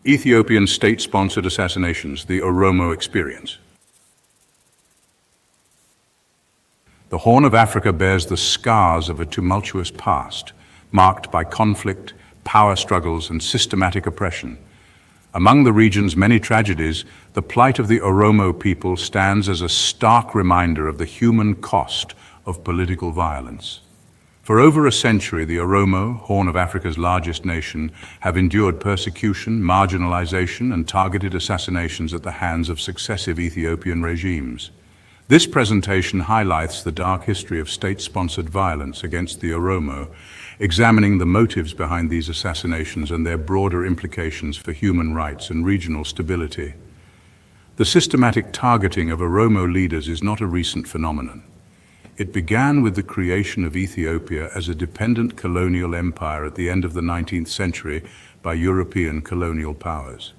Ethiopian state-sponsored assassinations, the Oromo experience. The Horn of Africa bears the scars of a tumultuous past, marked by conflict, power struggles, and systematic oppression. Among the region's many tragedies, the plight of the Oromo people stands as a stark reminder of the human cost of political violence. For over a century, the Oromo, Horn of Africa's largest nation, have endured persecution, marginalization, and targeted assassinations at the hands of successive Ethiopian regimes. This presentation highlights the dark history of state-sponsored violence against the Oromo, examining the motives behind these assassinations and their broader implications for human rights and regional stability. The systematic targeting of Oromo leaders is not a recent phenomenon. It began with the creation of Ethiopia as a dependent colonial empire at the end of the 19th century by European colonial powers.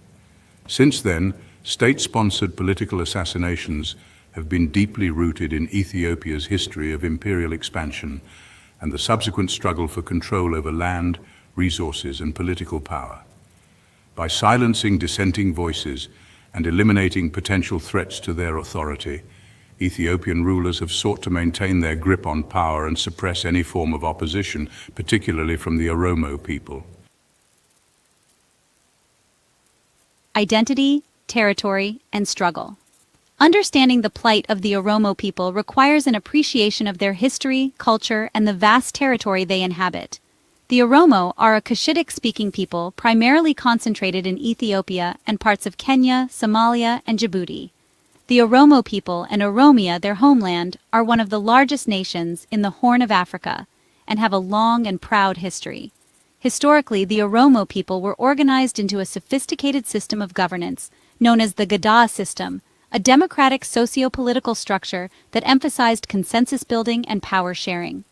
Since then, state-sponsored political assassinations have been deeply rooted in Ethiopia's history of imperial expansion and the subsequent struggle for control over land, resources, and political power. By silencing dissenting voices and eliminating potential threats to their authority, Ethiopian rulers have sought to maintain their grip on power and suppress any form of opposition, particularly from the Oromo people. Identity, territory, and struggle. Understanding the plight of the Oromo people requires an appreciation of their history, culture, and the vast territory they inhabit. The Oromo are a Cushitic-speaking people primarily concentrated in Ethiopia and parts of Kenya, Somalia, and Djibouti. The Oromo people and Oromia, their homeland, are one of the largest nations in the Horn of Africa and have a long and proud history. Historically, the Oromo people were organized into a sophisticated system of governance known as the Gada system, a democratic socio-political structure that emphasized consensus building and power sharing.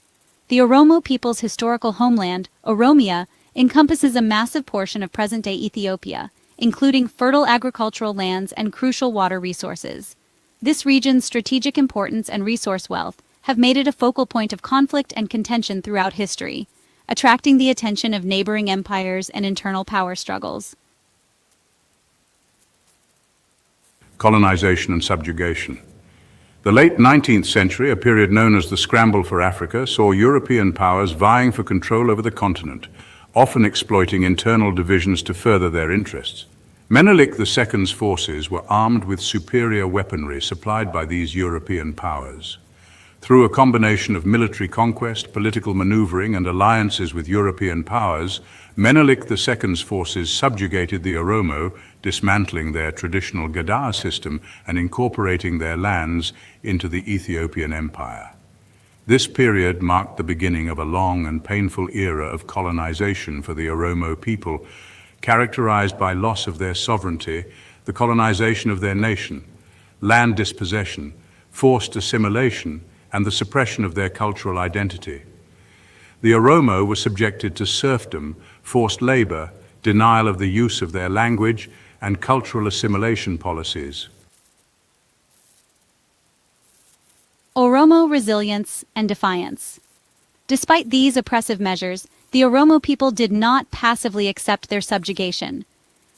The Oromo people's historical homeland, Oromia, encompasses a massive portion of present-day Ethiopia, including fertile agricultural lands and crucial water resources. This region's strategic importance and resource wealth have made it a focal point of conflict and contention throughout history, attracting the attention of neighboring empires and internal power struggles. Colonization and subjugation. The late 19th century, a period known as the Scramble for Africa, saw European powers vying for control over the continent, often exploiting internal divisions to further their interests. Menelik II's forces were armed with superior weaponry supplied by these European powers. Through a combination of military conquest, political maneuvering, and alliances with European powers, Menelik II's forces subjugated the Oromo, dismantling their traditional Gada system and incorporating their lands into the Ethiopian Empire. This period marked the beginning of a long and painful era of colonization for the Oromo people, characterized by loss of their sovereignty, the colonization of their nation, land dispossession, forced assimilation, and the suppression of their cultural identity. The Oromo were subjected to serfdom, forced labor, denial of the use of their language, and cultural assimilation policies. Oromo resilience and defiance. Despite these oppressive measures, the Oromo people did not passively accept their subjugation.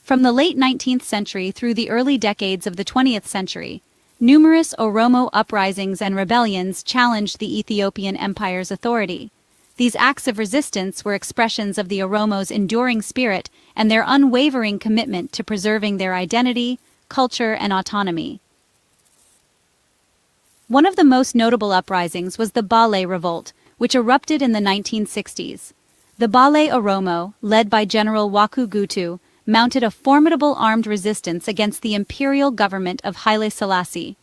From the late 19th century through the early decades of the 20th century, numerous Oromo uprisings and rebellions challenged the Ethiopian Empire's authority. These acts of resistance were expressions of the Oromo's enduring spirit and their unwavering commitment to preserving their identity, culture, and autonomy. One of the most notable uprisings was the Bale Revolt, which erupted in the 1960s. The Bale Oromo, led by General Waku Gutu, mounted a formidable armed resistance against the imperial government of Haile Selassie.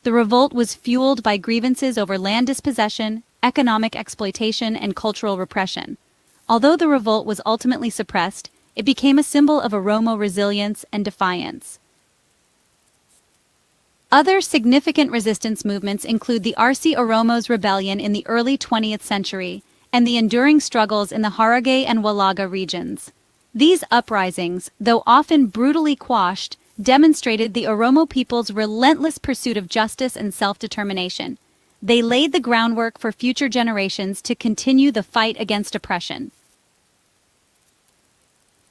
The revolt was fueled by grievances over land dispossession, economic exploitation, and cultural repression. Although the revolt was ultimately suppressed, it became a symbol of Oromo resilience and defiance. Other significant resistance movements include the Arsi Oromo's rebellion in the early 20th century and the enduring struggles in the Hararge and Walaga regions. These uprisings, though often brutally quashed, demonstrated the Oromo people's relentless pursuit of justice and self-determination. They laid the groundwork for future generations to continue the fight against oppression.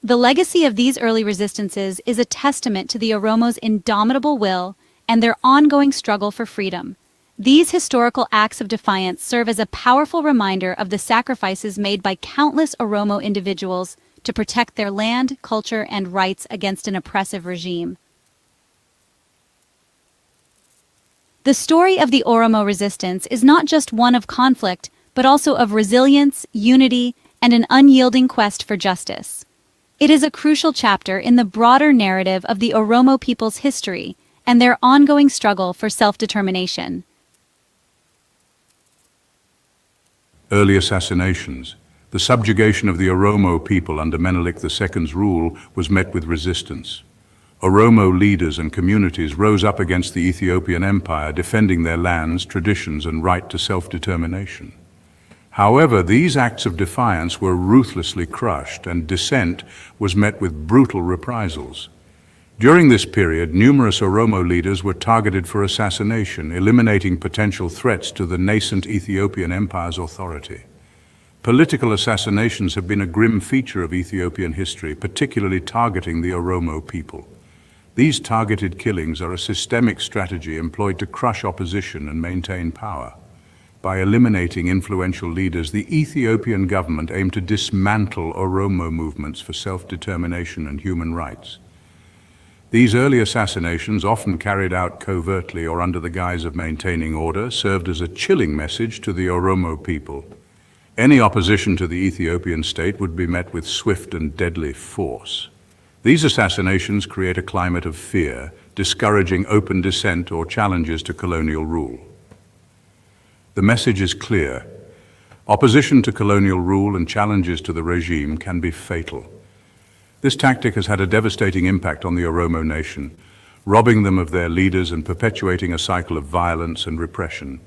The legacy of these early resistances is a testament to the Oromo's indomitable will and their ongoing struggle for freedom. These historical acts of defiance serve as a powerful reminder of the sacrifices made by countless Oromo individuals to protect their land, culture, and rights against an oppressive regime. The story of the Oromo resistance is not just one of conflict, but also of resilience, unity, and an unyielding quest for justice. It is a crucial chapter in the broader narrative of the Oromo people's history and their ongoing struggle for self-determination. Early assassinations. The subjugation of the Oromo people under Menelik II's rule was met with resistance. Oromo leaders and communities rose up against the Ethiopian Empire, defending their lands, traditions, and right to self-determination. However, these acts of defiance were ruthlessly crushed, and dissent was met with brutal reprisals. During this period, numerous Oromo leaders were targeted for assassination, eliminating potential threats to the nascent Ethiopian Empire's authority. Political assassinations have been a grim feature of Ethiopian history, particularly targeting the Oromo people. These targeted killings are a systemic strategy employed to crush opposition and maintain power. By eliminating influential leaders, the Ethiopian government aimed to dismantle Oromo movements for self-determination and human rights. These early assassinations, often carried out covertly or under the guise of maintaining order, served as a chilling message to the Oromo people. Any opposition to the Ethiopian state would be met with swift and deadly force. These assassinations create a climate of fear, discouraging open dissent or challenges to colonial rule. The message is clear. Opposition to colonial rule and challenges to the regime can be fatal. This tactic has had a devastating impact on the Oromo nation, robbing them of their leaders and perpetuating a cycle of violence and repression.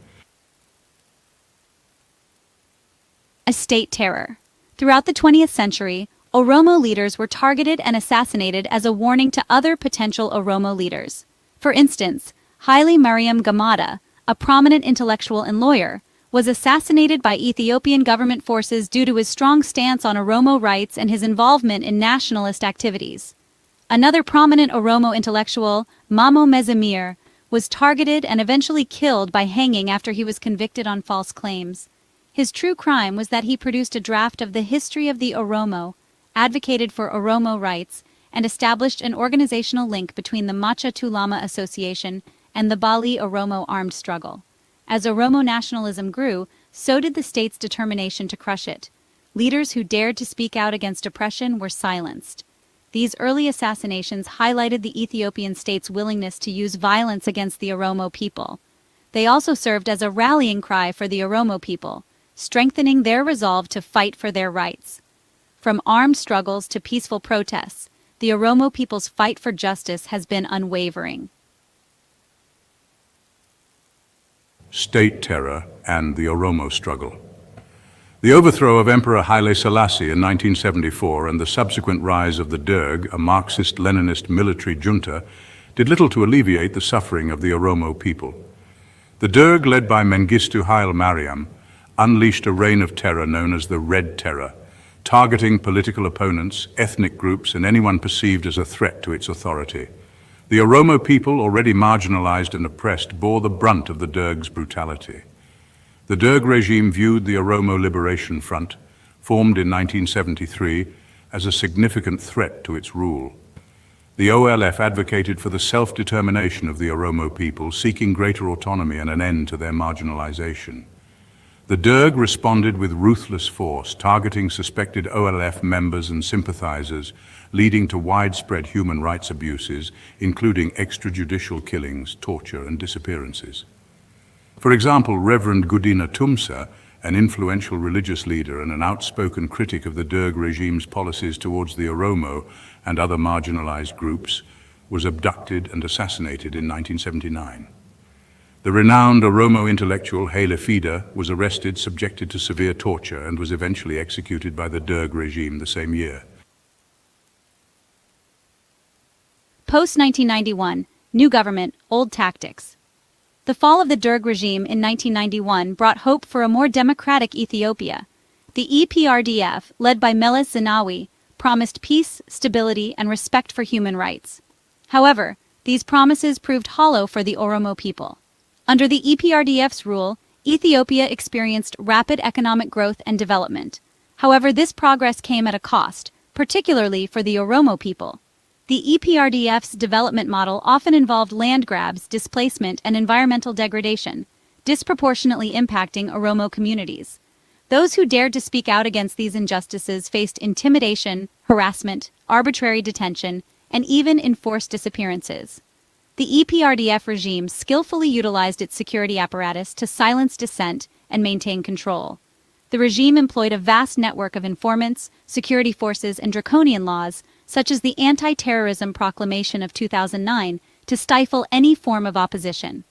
A state terror. Throughout the 20th century, Oromo leaders were targeted and assassinated as a warning to other potential Oromo leaders. For instance, Haile Mariam Gamada, a prominent intellectual and lawyer, was assassinated by Ethiopian government forces due to his strong stance on Oromo rights and his involvement in nationalist activities. Another prominent Oromo intellectual, Mamo Mezamir, was targeted and eventually killed by hanging after he was convicted on false claims. His true crime was that he produced a draft of the history of the Oromo, advocated for Oromo rights, and established an organizational link between the Macha Tulama Association and the Bali Oromo armed struggle. As Oromo nationalism grew, so did the state's determination to crush it. Leaders who dared to speak out against oppression were silenced. These early assassinations highlighted the Ethiopian state's willingness to use violence against the Oromo people. They also served as a rallying cry for the Oromo people, strengthening their resolve to fight for their rights. From armed struggles to peaceful protests, the Oromo people's fight for justice has been unwavering. State terror and the Oromo struggle. The overthrow of Emperor Haile Selassie in 1974 and the subsequent rise of the Derg, a Marxist-Leninist military junta, did little to alleviate the suffering of the Oromo people. The Derg, led by Mengistu Haile Mariam, unleashed a reign of terror known as the Red Terror, targeting political opponents, ethnic groups, and anyone perceived as a threat to its authority. The Oromo people, already marginalized and oppressed, bore the brunt of the Derg's brutality. The Derg regime viewed the Oromo Liberation Front, formed in 1973, as a significant threat to its rule. The OLF advocated for the self-determination of the Oromo people, seeking greater autonomy and an end to their marginalization. The Derg responded with ruthless force, targeting suspected OLF members and sympathizers, leading to widespread human rights abuses, including extrajudicial killings, torture, and disappearances. For example, Reverend Gudina Tumsa, an influential religious leader and an outspoken critic of the Derg regime's policies towards the Oromo and other marginalized groups, was abducted and assassinated in 1979. The renowned Oromo intellectual Haile Fida was arrested, subjected to severe torture, and was eventually executed by the Derg regime the same year. Post-1991, new government, old tactics. The fall of the Derg regime in 1991 brought hope for a more democratic Ethiopia. The EPRDF, led by Meles Zenawi, promised peace, stability, and respect for human rights. However, these promises proved hollow for the Oromo people. Under the EPRDF's rule, Ethiopia experienced rapid economic growth and development. However, this progress came at a cost, particularly for the Oromo people. The EPRDF's development model often involved land grabs, displacement, and environmental degradation, disproportionately impacting Oromo communities. Those who dared to speak out against these injustices faced intimidation, harassment, arbitrary detention, and even enforced disappearances. The EPRDF regime skillfully utilized its security apparatus to silence dissent and maintain control. The regime employed a vast network of informants, security forces, and draconian laws, such as the Anti-Terrorism Proclamation of 2009, to stifle any form of opposition.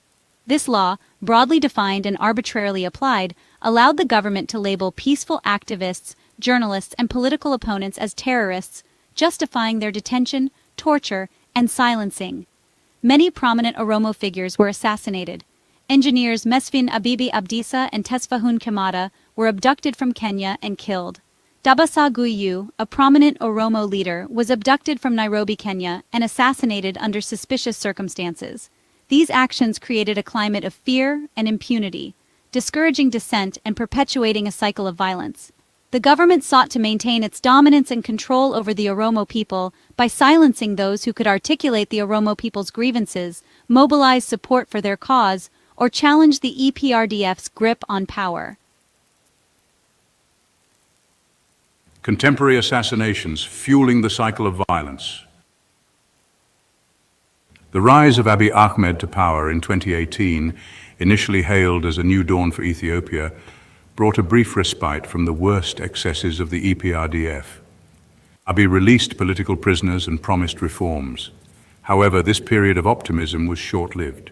This law, broadly defined and arbitrarily applied, allowed the government to label peaceful activists, journalists, and political opponents as terrorists, justifying their detention, torture, and silencing. Many prominent Oromo figures were assassinated. Engineers Mesfin Abibi Abdisa and Tesfahun Kamada were abducted from Kenya and killed. Dabasa Guyu, a prominent Oromo leader, was abducted from Nairobi, Kenya, and assassinated under suspicious circumstances. These actions created a climate of fear and impunity, discouraging dissent and perpetuating a cycle of violence. The government sought to maintain its dominance and control over the Oromo people by silencing those who could articulate the Oromo people's grievances, mobilize support for their cause, or challenge the EPRDF's grip on power. Contemporary assassinations fueling the cycle of violence. The rise of Abiy Ahmed to power in 2018, initially hailed as a new dawn for Ethiopia, brought a brief respite from the worst excesses of the EPRDF. Abiy released political prisoners and promised reforms. However, this period of optimism was short-lived.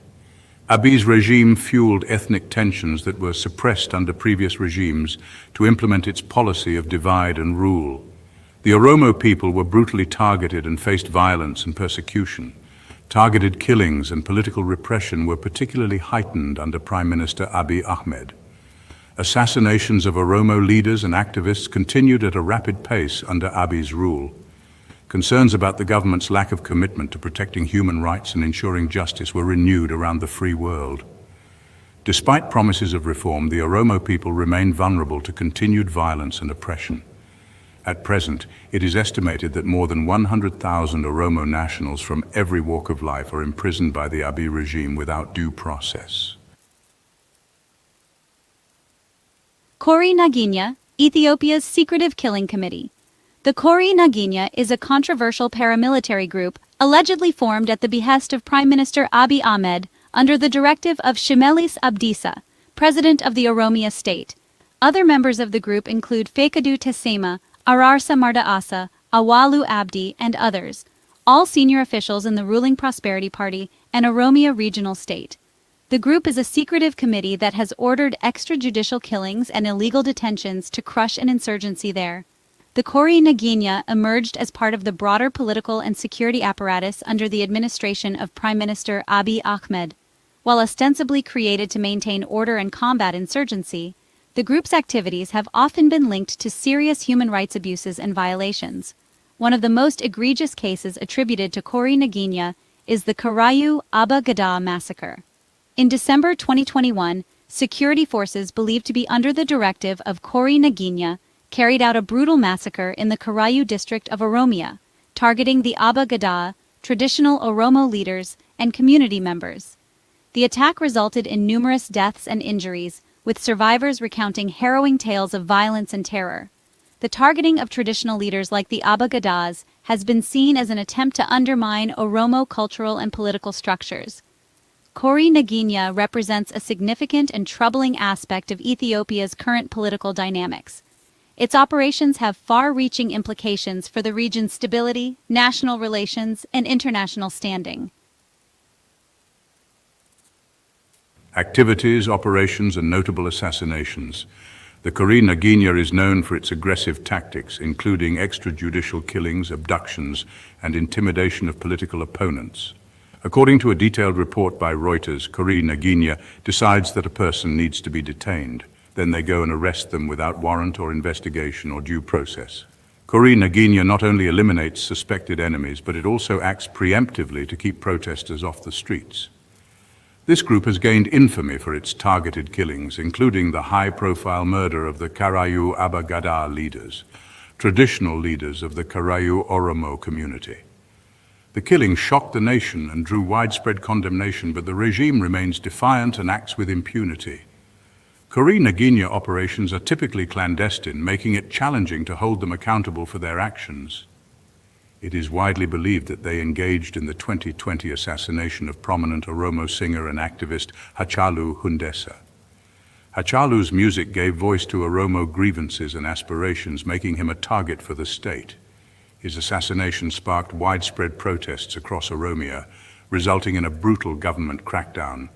Abiy's regime fueled ethnic tensions that were suppressed under previous regimes to implement its policy of divide and rule. The Oromo people were brutally targeted and faced violence and persecution. Targeted killings and political repression were particularly heightened under Prime Minister Abiy Ahmed. Assassinations of Oromo leaders and activists continued at a rapid pace under Abiy's rule. Concerns about the government's lack of commitment to protecting human rights and ensuring justice were renewed around the free world. Despite promises of reform, the Oromo people remain vulnerable to continued violence and oppression. At present, it is estimated that more than 100,000 Oromo nationals from every walk of life are imprisoned by the Abiy regime without due process. Kori Naginya, Ethiopia's secretive killing committee. The Kori Naginya is a controversial paramilitary group allegedly formed at the behest of Prime Minister Abiy Ahmed under the directive of Shimelis Abdisa, president of the Oromia state. Other members of the group include Fekadu Tesema, Ararsa Mardaasa, Awalu Abdi, and others, all senior officials in the ruling Prosperity Party and Oromia regional state. The group is a secretive committee that has ordered extrajudicial killings and illegal detentions to crush an insurgency there. The Kori Naginya emerged as part of the broader political and security apparatus under the administration of Prime Minister Abiy Ahmed. While ostensibly created to maintain order and combat insurgency, the group's activities have often been linked to serious human rights abuses and violations. One of the most egregious cases attributed to Kori Naginya is the Karayu Aba Gada massacre. In December 2021, security forces believed to be under the directive of Kori Naginya carried out a brutal massacre in the Karayu district of Oromia, targeting the Aba Gada, traditional Oromo leaders, and community members. The attack resulted in numerous deaths and injuries, with survivors recounting harrowing tales of violence and terror. The targeting of traditional leaders like the Aba Gadas has been seen as an attempt to undermine Oromo cultural and political structures. Kori Naginya represents a significant and troubling aspect of Ethiopia's current political dynamics. Its operations have far-reaching implications for the region's stability, national relations, and international standing. Activities, operations, and notable assassinations. The Kori Naginya is known for its aggressive tactics, including extrajudicial killings, abductions, and intimidation of political opponents. According to a detailed report by Reuters, Kori Naginya decides that a person needs to be detained. Then they go and arrest them without warrant or investigation or due process. Kori Naginya not only eliminates suspected enemies, but it also acts preemptively to keep protesters off the streets. This group has gained infamy for its targeted killings, including the high-profile murder of the Karayu Abagada leaders, traditional leaders of the Karayu Oromo community. The killing shocked the nation and drew widespread condemnation, but the regime remains defiant and acts with impunity. Kori Naginya operations are typically clandestine, making it challenging to hold them accountable for their actions. It is widely believed that they engaged in the 2020 assassination of prominent Oromo singer and activist Hachalu Hundessa. Hachalu's music gave voice to Oromo grievances and aspirations, making him a target for the state. His assassination sparked widespread protests across Oromia, resulting in a brutal government crackdown.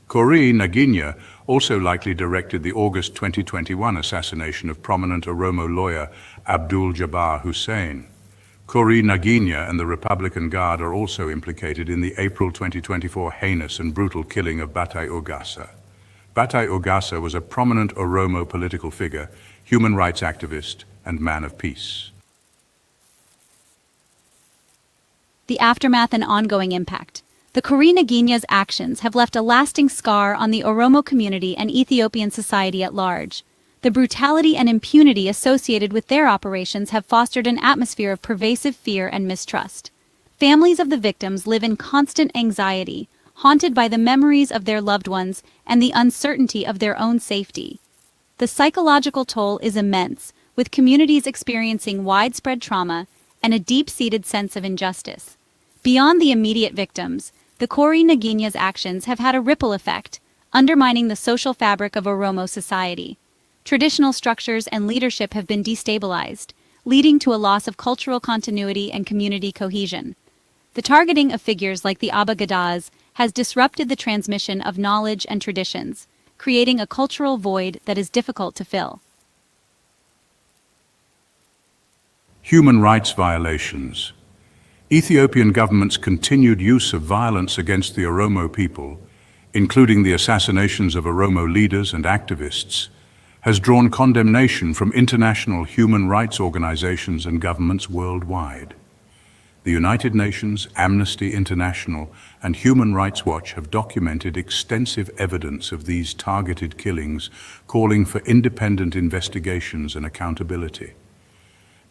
Kori Naginya also likely directed the August 2021 assassination of prominent Oromo lawyer Abdul Jabbar Hussein. Kori Naginya and the Republican Guard are also implicated in the April 2024 heinous and brutal killing of Batai Ogasa. Batai Ogasa was a prominent Oromo political figure, human rights activist, and man of peace. The aftermath and ongoing impact. The Kori Naginya's actions have left a lasting scar on the Oromo community and Ethiopian society at large. The brutality and impunity associated with their operations have fostered an atmosphere of pervasive fear and mistrust. Families of the victims live in constant anxiety, haunted by the memories of their loved ones and the uncertainty of their own safety. The psychological toll is immense, with communities experiencing widespread trauma and a deep-seated sense of injustice. Beyond the immediate victims, the Kori Naginya's actions have had a ripple effect, undermining the social fabric of Oromo society. Traditional structures and leadership have been destabilized, leading to a loss of cultural continuity and community cohesion. The targeting of figures like the Abagadas has disrupted the transmission of knowledge and traditions, creating a cultural void that is difficult to fill. Human rights violations. Ethiopian government's continued use of violence against the Oromo people, including the assassinations of Oromo leaders and activists, has drawn condemnation from international human rights organizations and governments worldwide. The United Nations, Amnesty International, and Human Rights Watch have documented extensive evidence of these targeted killings, calling for independent investigations and accountability.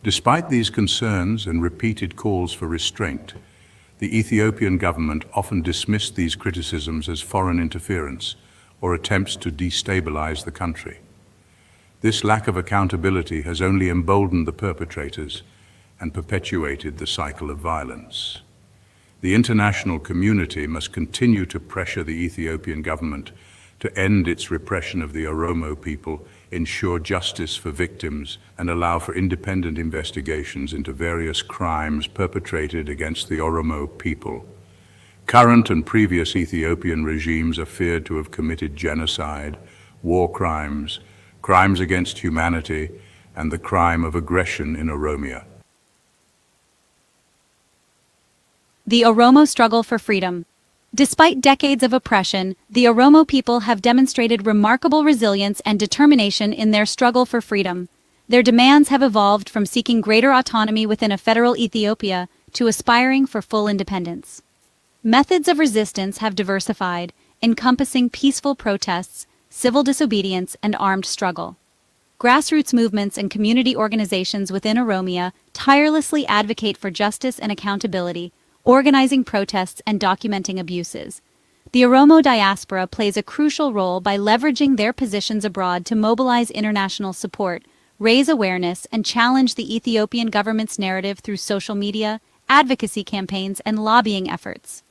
Despite these concerns and repeated calls for restraint, the Ethiopian government often dismissed these criticisms as foreign interference or attempts to destabilize the country. This lack of accountability has only emboldened the perpetrators and perpetuated the cycle of violence. The international community must continue to pressure the Ethiopian government to end its repression of the Oromo people, ensure justice for victims, and allow for independent investigations into various crimes perpetrated against the Oromo people. Current and previous Ethiopian regimes are feared to have committed genocide, war crimes, crimes against humanity, and the crime of aggression in Oromia. The Oromo struggle for freedom. Despite decades of oppression, the Oromo people have demonstrated remarkable resilience and determination in their struggle for freedom. Their demands have evolved from seeking greater autonomy within a federal Ethiopia to aspiring for full independence. Methods of resistance have diversified, encompassing peaceful protests, civil disobedience, and armed struggle. Grassroots movements and community organizations within Oromia tirelessly advocate for justice and accountability, organizing protests and documenting abuses. The Oromo diaspora plays a crucial role by leveraging their positions abroad to mobilize international support, raise awareness, and challenge the Ethiopian government's narrative through social media, advocacy campaigns, and lobbying efforts.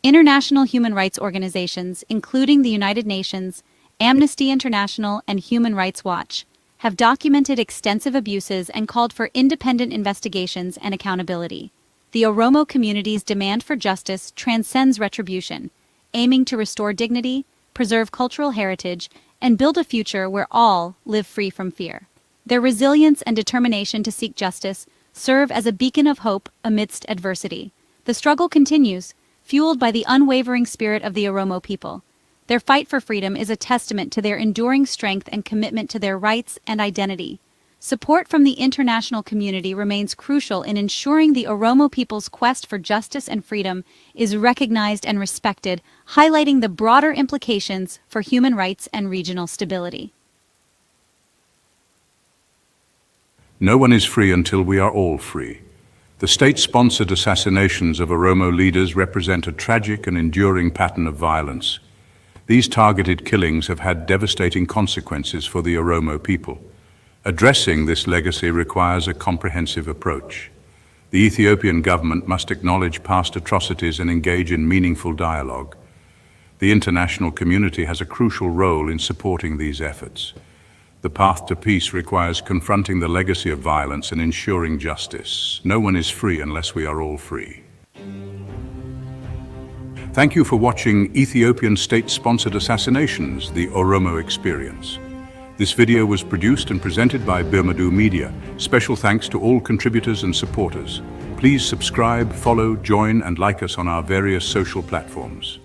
International human rights organizations, including the United Nations, Amnesty International, and Human Rights Watch, have documented extensive abuses and called for independent investigations and accountability. The Oromo community's demand for justice transcends retribution, aiming to restore dignity, preserve cultural heritage, and build a future where all live free from fear. Their resilience and determination to seek justice serve as a beacon of hope amidst adversity. The struggle continues, fueled by the unwavering spirit of the Oromo people. Their fight for freedom is a testament to their enduring strength and commitment to their rights and identity. Support from the international community remains crucial in ensuring the Oromo people's quest for justice and freedom is recognized and respected, highlighting the broader implications for human rights and regional stability. No one is free until we are all free. The state-sponsored assassinations of Oromo leaders represent a tragic and enduring pattern of violence. These targeted killings have had devastating consequences for the Oromo people. Addressing this legacy requires a comprehensive approach. The Ethiopian government must acknowledge past atrocities and engage in meaningful dialogue. The international community has a crucial role in supporting these efforts. The path to peace requires confronting the legacy of violence and ensuring justice. No one is free unless we are all free. Thank you for watching Ethiopian state-sponsored assassinations, the Oromo experience. This video was produced and presented by Birmadu Media. Special thanks to all contributors and supporters. Please subscribe, follow, join, and like us on our various social platforms.